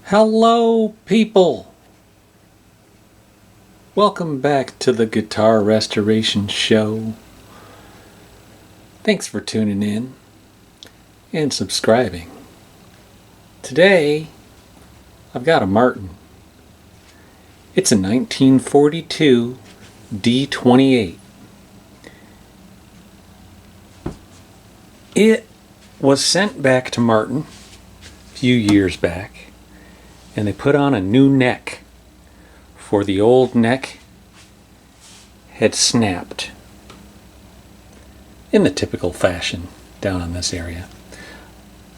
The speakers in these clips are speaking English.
Hello, people! Welcome back to the Guitar Restoration Show. Thanks for tuning in and subscribing. Today, I've got a Martin. It's a 1942 D-28. It was sent back to Martin a few years back, and they put on a new neck, for the old neck had snapped in the typical fashion down in this area.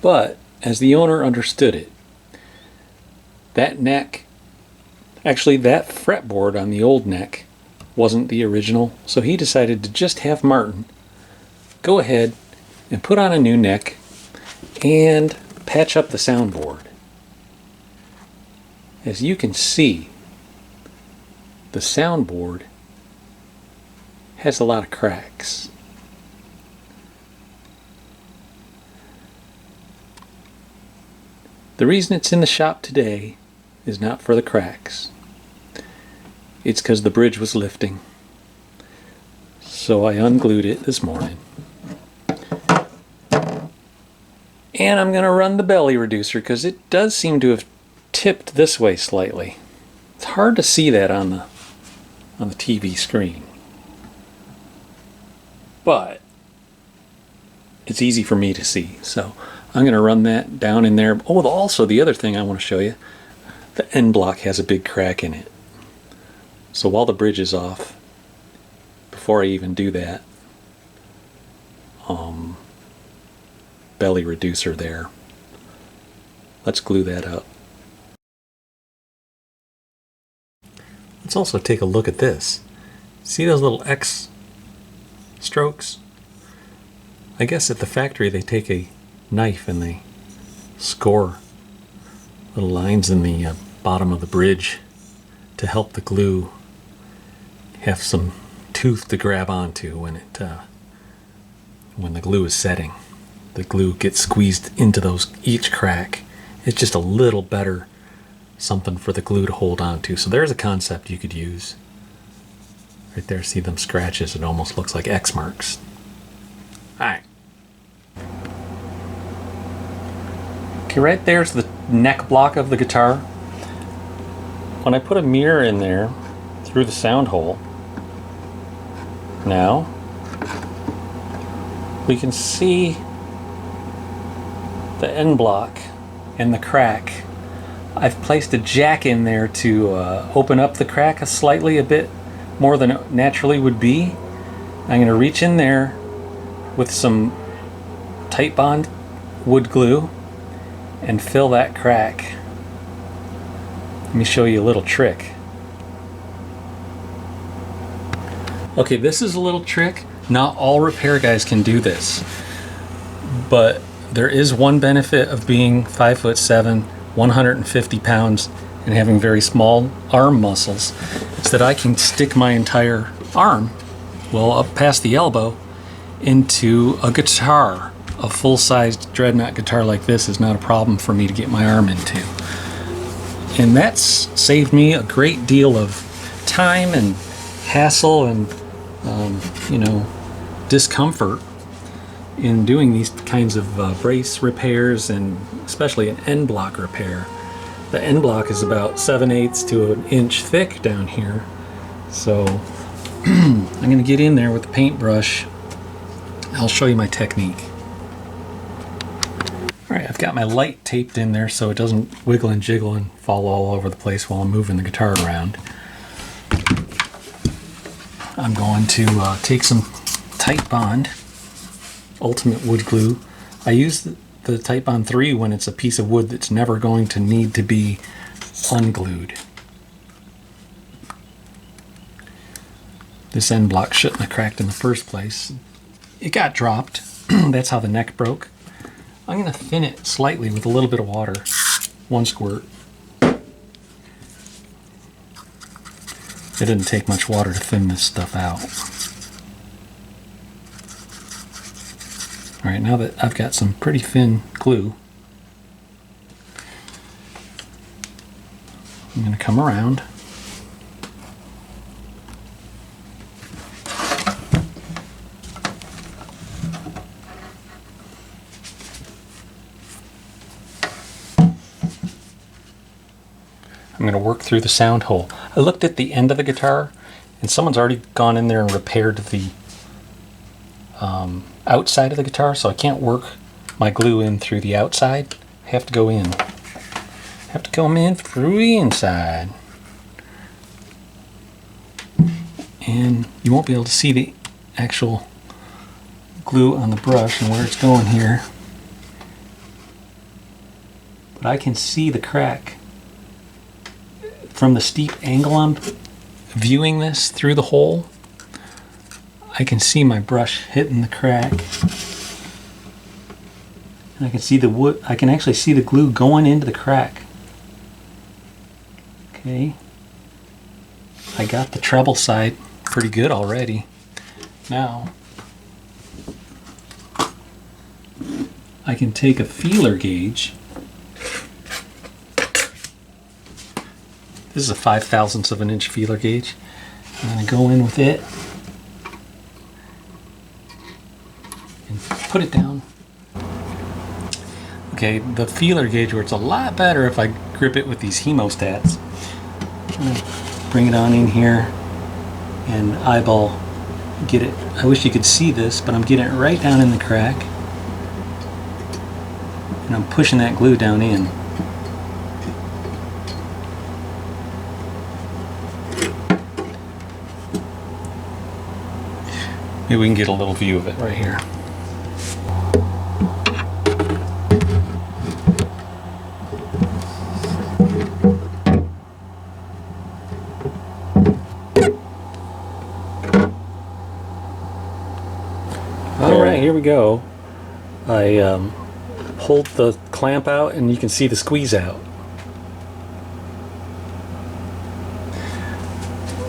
But as the owner understood it, that neck, actually that fretboard on the old neck wasn't the original, so he decided to just have Martin go ahead and put on a new neck and patch up the soundboard. As you can see, the soundboard has a lot of cracks. The reason it's in the shop today is not for the cracks. It's because the bridge was lifting. So I unglued it this morning. And I'm going to run the belly reducer because it does seem to have tipped this way slightly. It's hard to see that on the TV screen, but it's easy for me to see, so I'm going to run that down in there. Oh, also the other thing I want to show you, the end block has a big crack in it, so while the bridge is off, before I even do that, belly reducer there, let's glue that up. Let's also take a look at this. See those little X strokes? I guess at the factory they take a knife and they score little lines in the bottom of the bridge to help the glue have some tooth to grab onto when the glue is setting. The glue gets squeezed into each crack. It's just a little better something for the glue to hold on to. So there's a concept you could use. Right there, see them scratches? It almost looks like X marks. Alright. Okay, right there's the neck block of the guitar. When I put a mirror in there through the sound hole, now we can see the end block and the crack. I've placed a jack in there to open up the crack a bit more than it naturally would be. I'm going to reach in there with some tight bond wood glue and fill that crack. Let me show you a little trick. Okay, this is a little trick. Not all repair guys can do this, but there is one benefit of being 5'7", 150 pounds and having very small arm muscles. It's that I can stick my entire arm, well up past the elbow, into a guitar. A full-sized dreadnought guitar like this is not a problem for me to get my arm into. And that's saved me a great deal of time and hassle and discomfort in doing these kinds of brace repairs, and especially an end block repair. The end block is about 7/8 to an inch thick down here, so I'm going to get in there with the paintbrush. I'll show you my technique. Alright, I've got my light taped in there so it doesn't wiggle and jiggle and fall all over the place while I'm moving the guitar around. I'm going to take some Tight Bond Ultimate Wood Glue. I use the Tight Bond 3 when it's a piece of wood that's never going to need to be unglued. This end block shouldn't have cracked in the first place. It got dropped. That's how the neck broke. I'm going to thin it slightly with a little bit of water. 1 squirt. It didn't take much water to thin this stuff out. Alright, now that I've got some pretty thin glue, I'm going to come around. I'm going to work through the sound hole. I looked at the end of the guitar, and someone's already gone in there and repaired the outside of the guitar, so I can't work my glue in through the outside. I have to go in. I have to come in through the inside. And you won't be able to see the actual glue on the brush and where it's going here. But I can see the crack. From the steep angle I'm viewing this through the hole, I can see my brush hitting the crack. And I can see the wood, I can actually see the glue going into the crack. Okay. I got the treble side pretty good already. Now, I can take a feeler gauge. This is a 5/1000th of an inch feeler gauge. I'm going to go in with it and put it down. Okay, the feeler gauge works a lot better if I grip it with these hemostats. I'm going to bring it on in here and eyeball get it. I wish you could see this, but I'm getting it right down in the crack. And I'm pushing that glue down in. Maybe we can get a little view of it right here. Alright, here we go. I pulled the clamp out and you can see the squeeze out.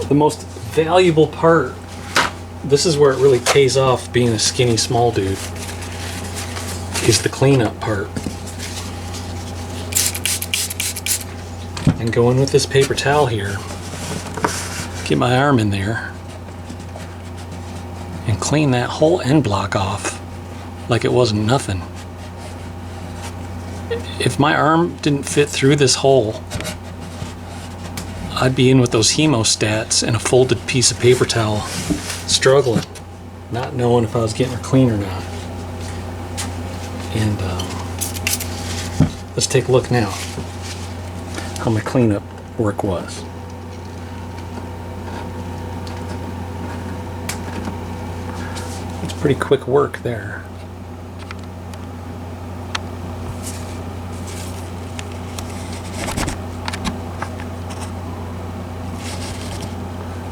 The most valuable part, this is where it really pays off being a skinny small dude, is the cleanup part. And go in with this paper towel here, get my arm in there, and clean that whole end block off like it wasn't nothing. If my arm didn't fit through this hole, I'd be in with those hemostats and a folded piece of paper towel, struggling, not knowing if I was getting her clean or not. And let's take a look now how my cleanup work was. It's pretty quick work there.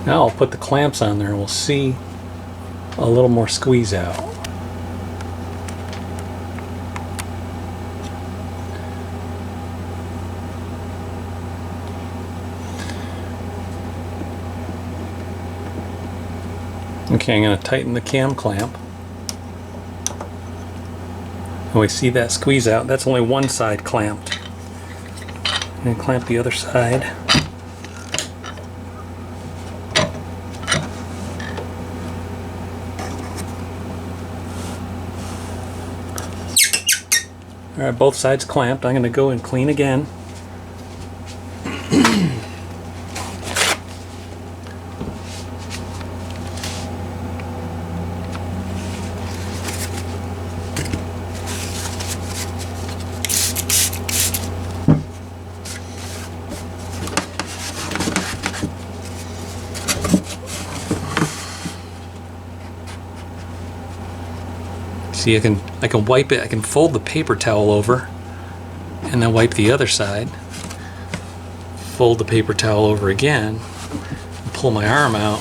Now I'll put the clamps on there and we'll see a little more squeeze out. Okay, I'm going to tighten the cam clamp. And we see that squeeze out. That's only one side clamped. And clamp the other side. Alright, both sides clamped. I'm going to go and clean again. See, I can wipe it, I can fold the paper towel over and then wipe the other side, fold the paper towel over again, pull my arm out,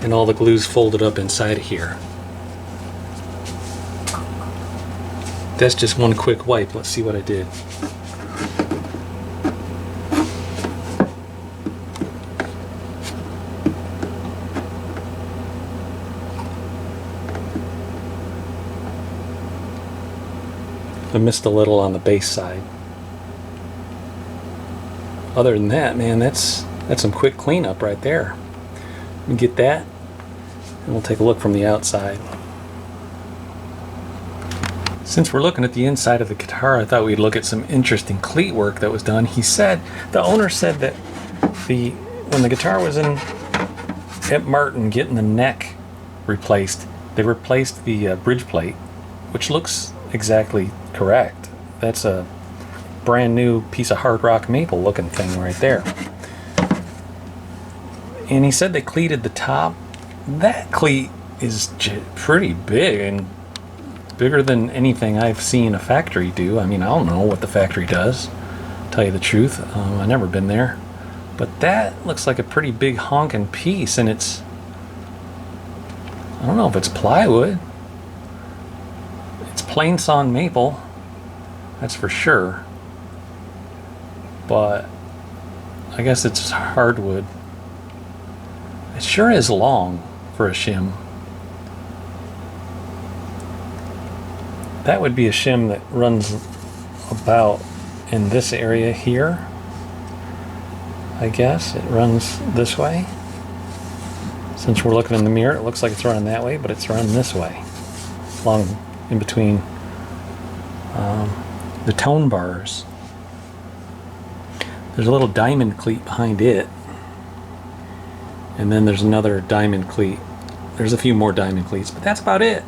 and all the glue's folded up inside of here. That's just one quick wipe. Let's see what I did. I missed a little on the base side. other than that, man, that's some quick cleanup right there. Let me get that, and we'll take a look from the outside. Since we're looking at the inside of the guitar, I thought we'd look at some interesting cleat work that was done. The owner said that when the guitar was at Martin getting the neck replaced, they replaced the bridge plate, which looks exactly correct. That's a brand new piece of hard rock maple looking thing right there. And he said they cleated the top. That cleat is pretty big, and bigger than anything I've seen a factory do. I mean, I don't know what the factory does, to tell you the truth. I've never been there. But that looks like a pretty big honking piece, and I don't know if it's plywood. It's plain sawn maple, that's for sure. But I guess it's hardwood. It sure is long for a shim. That would be a shim that runs about in this area here. I guess it runs this way. Since we're looking in the mirror, it looks like it's running that way, but it's running this way, along in between the tone bars. There's a little diamond cleat behind it, and then there's another diamond cleat. There's a few more diamond cleats, but that's about it.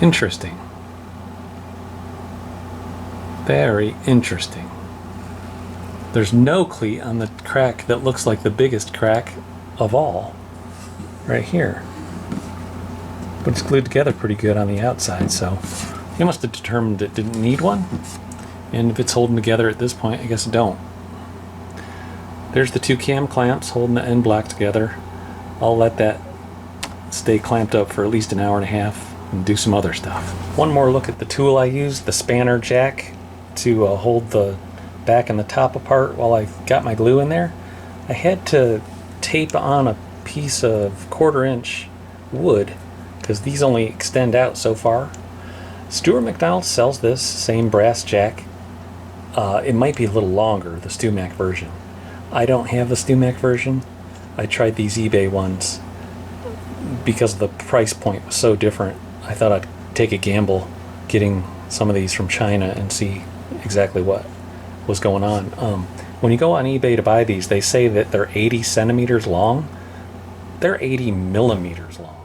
Interesting. Very interesting. There's no cleat on the crack that looks like the biggest crack of all, right here. But it's glued together pretty good on the outside, so he must have determined it didn't need one. And if it's holding together at this point, I guess it don't. There's the two cam clamps holding the end block together. I'll let that stay clamped up for at least an hour and a half and do some other stuff. One more look at the tool I used, the spanner jack, to hold the back and the top apart while I got my glue in there. I had to tape on a piece of 1/4 inch wood because these only extend out so far. Stuart McDonald sells this same brass jack. It might be a little longer, the StewMac version. I don't have the StewMac version. I tried these eBay ones because the price point was so different. I thought I'd take a gamble getting some of these from China and see exactly what was going on. When you go on eBay to buy these, they say that they're 80 centimeters long. They're 80 millimeters long.